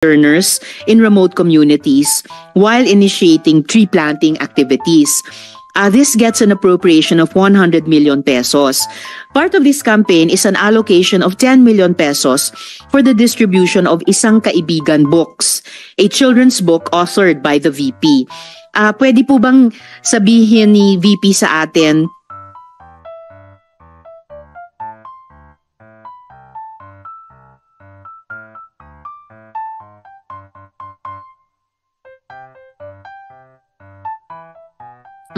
learners in remote communities while initiating tree planting activities. This gets an appropriation of 100 million pesos. Part of this campaign is an allocation of 10 million pesos for the distribution of Isang Kaibigan books, a children's book authored by the VP. Pwede po bang sabihin ni VP sa atin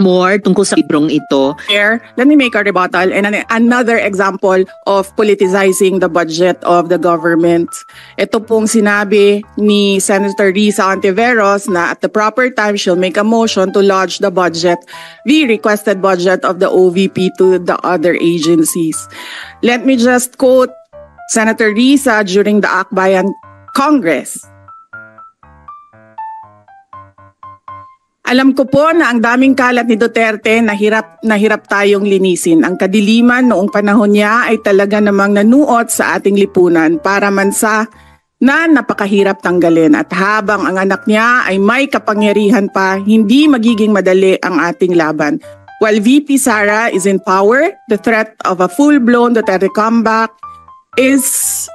more tungkol sa librong ito? Here, let me make a rebuttal and another example of politicizing the budget of the government. Ito pong sinabi ni Senator Risa Ontiveros na at the proper time she'll make a motion to lodge the budget, the requested budget of the OVP to the other agencies. Let me just quote Senator Risa during the Akbayan Congress. Alam ko po na ang daming kalat ni Duterte na hirap tayong linisin. Ang kadiliman noong panahon niya ay talaga namang nanuot sa ating lipunan para mansa na napakahirap tanggalin. At habang ang anak niya ay may kapangyarihan pa, hindi magiging madali ang ating laban. While VP Sara is in power, the threat of a full-blown Duterte comeback is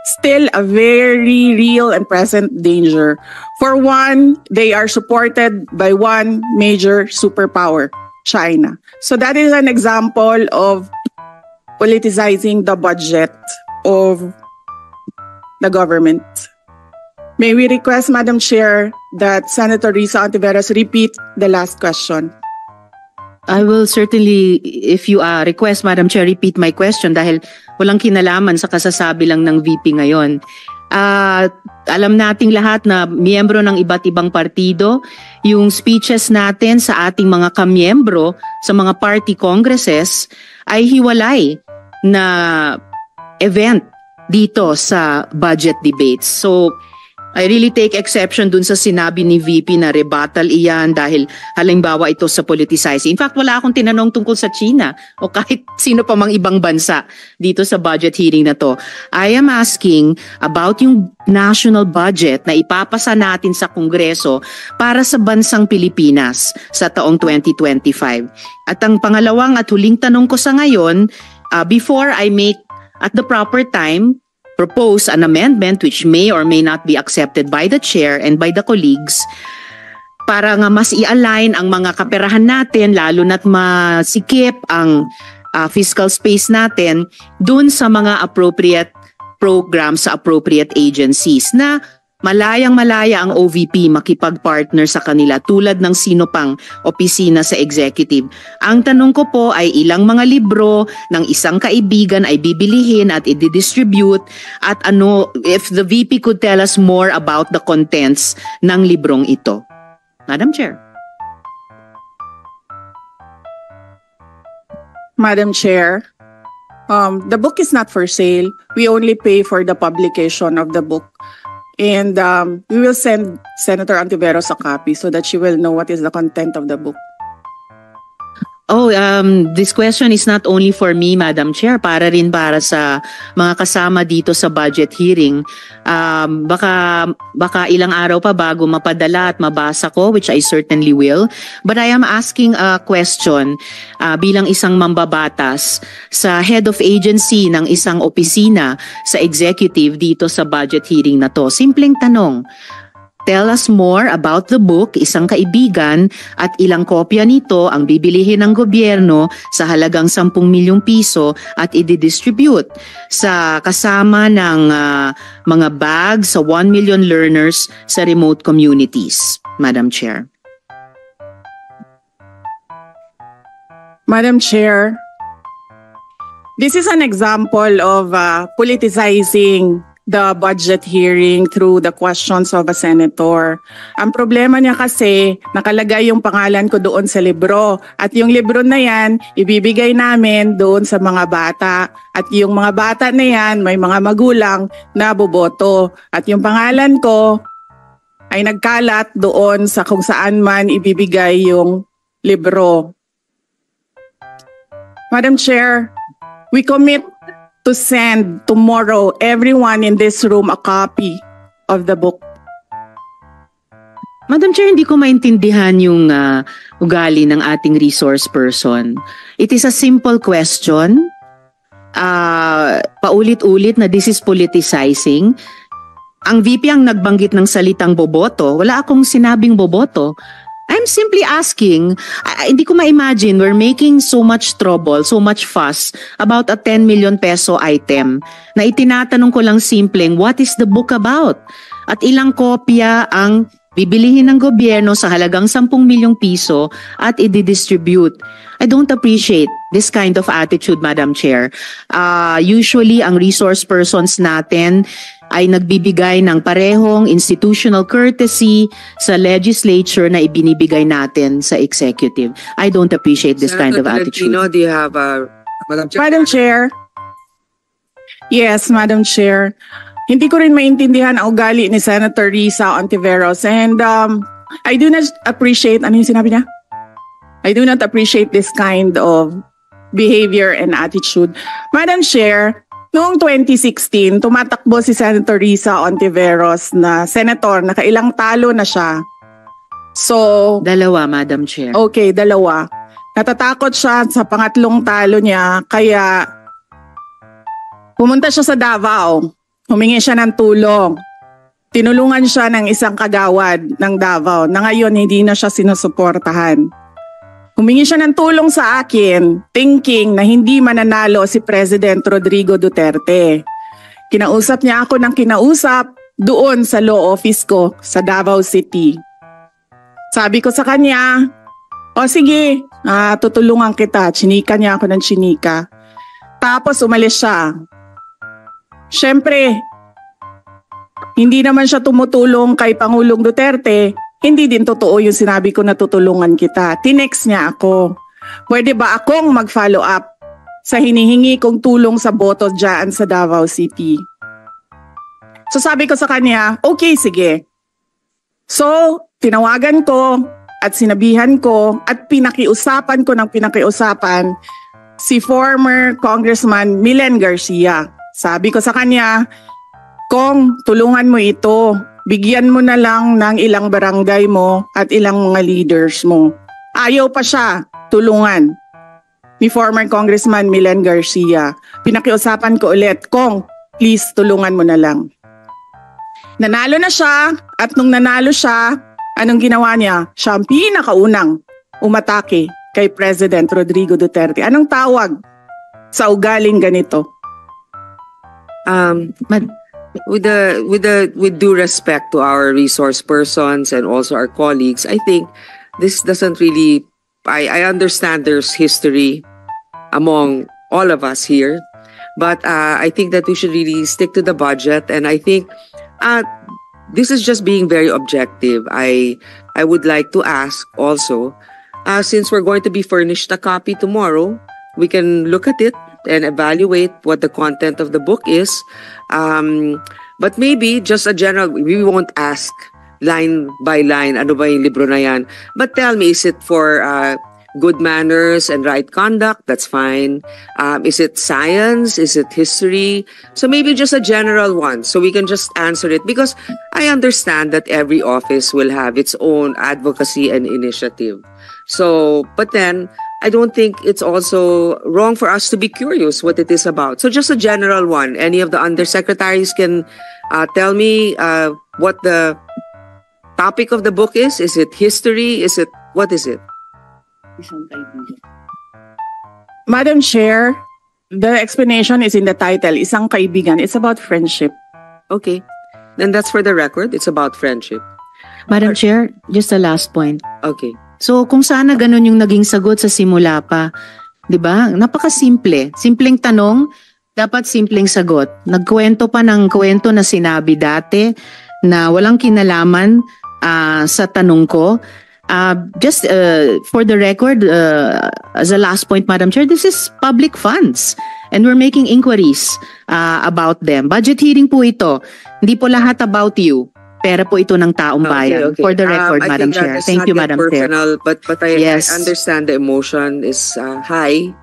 still a very real and present danger. For one, they are supported by one major superpower, China. So that is an example of politicizing the budget of the government. May we request, Madam Chair, that Senator Risa Ontiveros repeat the last question. I will certainly, if you request, Madam Chair, repeat my question dahil walang kinalaman sa kasasabi lang ng VP ngayon. Alam nating lahat na miyembro ng iba't ibang partido, yung speeches natin sa ating mga kamiyembro sa mga party congresses ay hiwalay na event dito sa budget debates. So, I really take exception dun sa sinabi ni VP na rebuttal iyan dahil halimbawa ito sa politicizing. In fact, wala akong tinanong tungkol sa China o kahit sino pa mang ibang bansa dito sa budget hearing na to. I am asking about yung national budget na ipapasa natin sa Kongreso para sa bansang Pilipinas sa taong 2025. At ang pangalawang at huling tanong ko sa ngayon, before I make at the proper time propose an amendment which may or may not be accepted by the chair and by the colleagues para nga mas i-align ang mga kaperahan natin lalo na't masikip ang fiscal space natin dun sa mga appropriate programs sa appropriate agencies na malayang-malaya ang OVP makipag-partner sa kanila tulad ng sino pang opisina sa executive. Ang tanong ko po ay ilang mga libro ng Isang Kaibigan ay bibilihin at i-distribute at ano, if the VP could tell us more about the contents ng librong ito. Madam Chair. Madam Chair, the book is not for sale. We only pay for the publication of the book. And we will send Senator Ontiveros a copy so that she will know what is the content of the book. Oh, this question is not only for me, Madam Chair, para rin para sa mga kasama dito sa budget hearing. Baka ilang araw pa bago mapadala at mabasa ko, which I certainly will. But I am asking a question bilang isang mambabatas sa head of agency ng isang opisina sa executive dito sa budget hearing na to. Simpleng tanong. Tell us more about the book, Isang Kaibigan, at ilang kopya nito ang bibilihin ng gobyerno sa halagang 10 milyong piso at i-distribute sa kasama ng mga bags sa 1 million learners sa remote communities, Madam Chair. Madam Chair, this is an example of politicizing the budget hearing through the questions of a senator. Ang problema niya kasi, nakalagay yung pangalan ko doon sa libro. At yung libro na yan, ibibigay namin doon sa mga bata. At yung mga bata na yan, may mga magulang na boboto. At yung pangalan ko ay nagkalat doon sa kung saan man ibibigay yung libro. Madam Chair, we commit to send tomorrow everyone in this room a copy of the book. Madam Chair, hindi ko maintindihan yung ugali ng ating resource person. It is a simple question. Paulit-ulit na this is politicizing. Ang VP ang nagbanggit ng salitang boboto. Wala akong sinabing boboto. I'm simply asking, hindi ko ma-imagine we're making so much trouble, so much fuss about a 10 million peso item na itinatanong ko lang simpleng, what is the book about? At ilang kopya ang bibilihin ng gobyerno sa halagang 10 milyong piso at i-distribute. I don't appreciate this kind of attitude, Madam Chair. Usually, ang resource persons natin ay nagbibigay ng parehong institutional courtesy sa legislature na ibinibigay natin sa executive. I don't appreciate this kind of attitude. Tolentino, do you have Madam Chair? Madam Chair. Yes, Madam Chair. Hindi ko rin maintindihan ang ugali ni Senator Risa Ontiveros, and I do not appreciate, ano yung sinabi niya? I do not appreciate this kind of behavior and attitude. Madam Chair, noong 2016, tumatakbo si Senator Risa Ontiveros na senator, nakailang talo na siya. So, Dalawa, Madam Chair. okay, dalawa. Natatakot siya sa pangatlong talo niya, kaya pumunta siya sa Davao. Humingi siya ng tulong. Tinulungan siya ng isang kagawad ng Davao na ngayon hindi na siya sinusuportahan. Humingi siya ng tulong sa akin, thinking na hindi mananalo si President Rodrigo Duterte. Kinausap niya ako ng kinausap doon sa law office ko sa Davao City. Sabi ko sa kanya, o sige, tutulungan kita. Chinika niya ako ng chinika. Tapos umalis siya. Siyempre, hindi naman siya tumutulong kay Pangulong Duterte. Hindi din totoo yung sinabi ko na tutulungan kita. Tinext niya ako. Pwede ba akong mag-follow up sa hinihingi kong tulong sa boto dyan sa Davao City? So sabi ko sa kanya, okay, sige. So, tinawagan ko at sinabihan ko at pinakiusapan ko ng pinakiusapan si former Congressman Milen Garcia. Sabi ko sa kanya, Kong, tulungan mo ito. Bigyan mo na lang ng ilang barangay mo at ilang mga leaders mo. Ayaw pa siya tulungan ni former Congressman Milen Garcia. Pinakiusapan ko ulit, Kong, please tulungan mo na lang. Nanalo na siya at nung nanalo siya, anong ginawa niya? Siya ang pinakaunang umatake kay President Rodrigo Duterte. Anong tawag sa ugaling ganito? With due respect to our resource persons and also our colleagues, I think this doesn't really. I understand there's history among all of us here, but I think that we should really stick to the budget. And I think this is just being very objective. I would like to ask also, since we're going to be furnished a copy tomorrow, we can look at it and evaluate what the content of the book is. But maybe just a general, we won't ask line by line, ano ba yung libro na yan? But tell me, is it for good manners and right conduct? That's fine. Is it science? Is it history? So maybe just a general one, so we can just answer it. Because I understand that every office will have its own advocacy and initiative. So, but then, I don't think it's also wrong for us to be curious what it is about. So just a general one. Any of the undersecretaries can tell me what the topic of the book is. Is it history? What is it? Madam Chair, the explanation is in the title, Isang Kaibigan. It's about friendship. Okay. Then that's for the record. It's about friendship. Madam Chair, just a last point. Okay. So kung sana ganun yung naging sagot sa simula pa, 'di ba? Napakasimple. Simpleng tanong, dapat simpleng sagot. Nagkwento pa ng kwento na sinabi dati na walang kinalaman sa tanong ko. Just for the record, as a last point, Madam Chair, this is public funds and we're making inquiries about them. Budget hearing po ito. Hindi po lahat about you. Pera po ito ng taong bayan. Okay. For the record, Madam Chair. Thank you, Madam Chair. But I understand the emotion is high.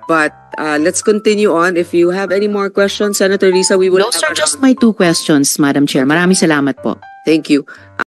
But let's continue on. If you have any more questions, Senator Risa, we will. Those are just my 2 questions, Madam Chair. Maraming salamat po. Thank you.